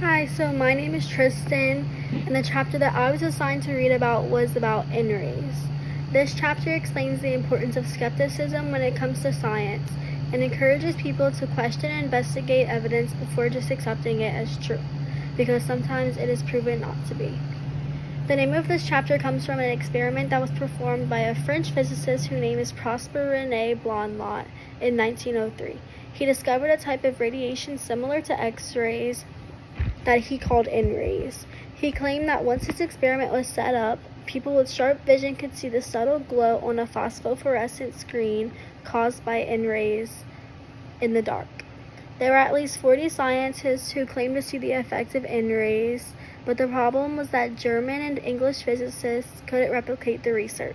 Hi, so my name is Tristan, and the chapter that I was assigned to read about was about NRAs. This chapter explains the importance of skepticism when it comes to science and encourages people to question and investigate evidence before just accepting it as true, because sometimes it is proven not to be. The name of this chapter comes from an experiment that was performed by a French physicist whose name is Prosper René Blondlot in 1903. He discovered a type of radiation similar to X-rays that he called N-rays. He claimed that once his experiment was set up, people with sharp vision could see the subtle glow on a phosphorescent screen caused by N-rays in the dark. There were at least 40 scientists who claimed to see the effects of N-rays, but the problem was that German and English physicists couldn't replicate the research.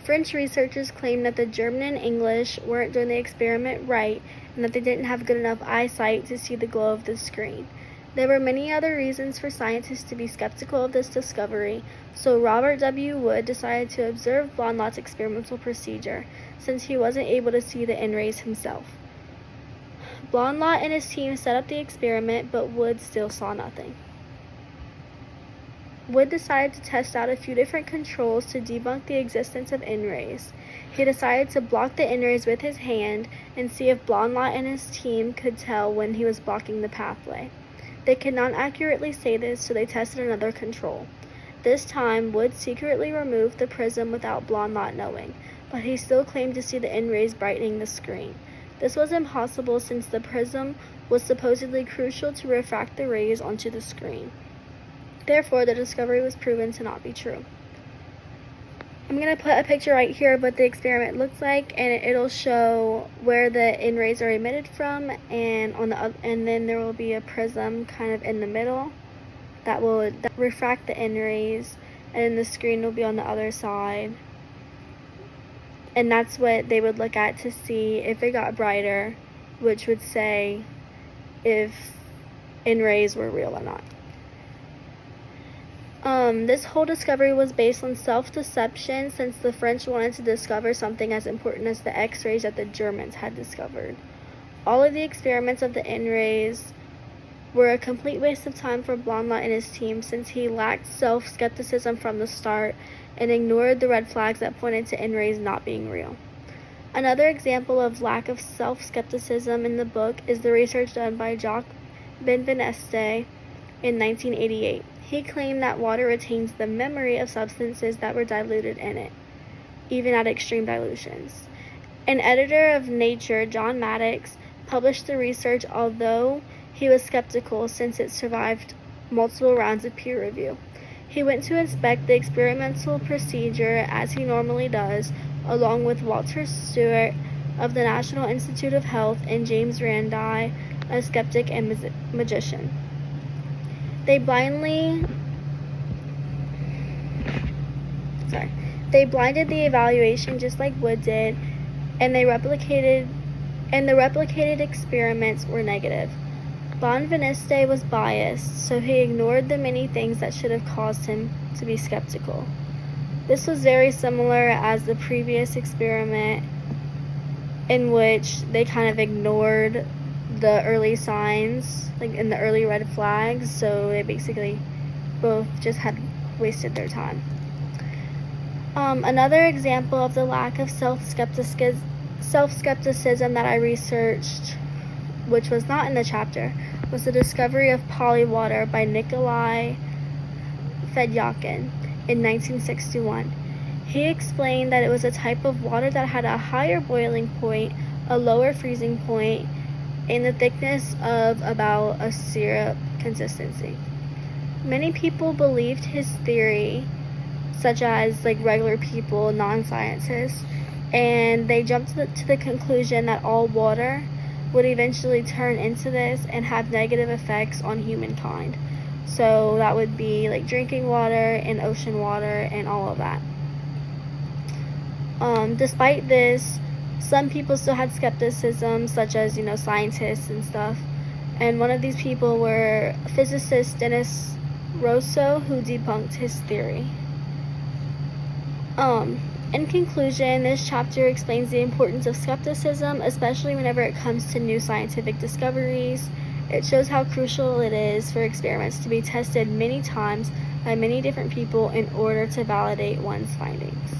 French researchers claimed that the German and English weren't doing the experiment right and that they didn't have good enough eyesight to see the glow of the screen. There were many other reasons for scientists to be skeptical of this discovery, so Robert W. Wood decided to observe Blondlot's experimental procedure, since he wasn't able to see the N-rays himself. Blondlot and his team set up the experiment, but Wood still saw nothing. Wood decided to test out a few different controls to debunk the existence of N-rays. He decided to block the N-rays with his hand and see if Blondlot and his team could tell when he was blocking the pathway. They could not accurately say this, so they tested another control. This time, Wood secretly removed the prism without Blondlot knowing, but he still claimed to see the N-rays brightening the screen. This was impossible since the prism was supposedly crucial to refract the rays onto the screen. Therefore, the discovery was proven to not be true. I'm going to put a picture right here of what the experiment looks like, and it'll show where the N-rays are emitted from, and then there will be a prism kind of in the middle that will refract the N-rays, and then the screen will be on the other side. And that's what they would look at to see if it got brighter, which would say if N-rays were real or not. This whole discovery was based on self-deception, since the French wanted to discover something as important as the X-rays that the Germans had discovered. All of the experiments of the N-rays were a complete waste of time for Blondlot and his team, since he lacked self-skepticism from the start and ignored the red flags that pointed to N-rays not being real. Another example of lack of self-skepticism in the book is the research done by Jacques Benveniste in 1988. He claimed that water retains the memory of substances that were diluted in it, even at extreme dilutions. An editor of Nature, John Maddox, published the research, although he was skeptical since it survived multiple rounds of peer review. He went to inspect the experimental procedure, as he normally does, along with Walter Stewart of the National Institute of Health and James Randi, a skeptic and magician. They blinded the evaluation just like Wood did, and the replicated experiments were negative. Benveniste was biased, so he ignored the many things that should have caused him to be skeptical. This was very similar as the previous experiment, in which they kind of ignored the early signs, like in the early red flags, so they basically both just had wasted their time. Another example of the lack of self-skepticism that I researched, which was not in the chapter, was the discovery of polywater by Nikolai Fedyakin in 1961. He explained that it was a type of water that had a higher boiling point, a lower freezing point, and the thickness of about a syrup consistency. Many people believed his theory, such as like regular people, non-scientists, and they jumped to the conclusion that all water would eventually turn into this and have negative effects on humankind. So that would be like drinking water and ocean water and all of that. Despite this, some people still had skepticism, such as, scientists and stuff. And one of these people were physicist Denis Rousseau, who debunked his theory. In conclusion, this chapter explains the importance of skepticism, especially whenever it comes to new scientific discoveries, It shows how crucial it is for experiments to be tested many times by many different people in order to validate one's findings.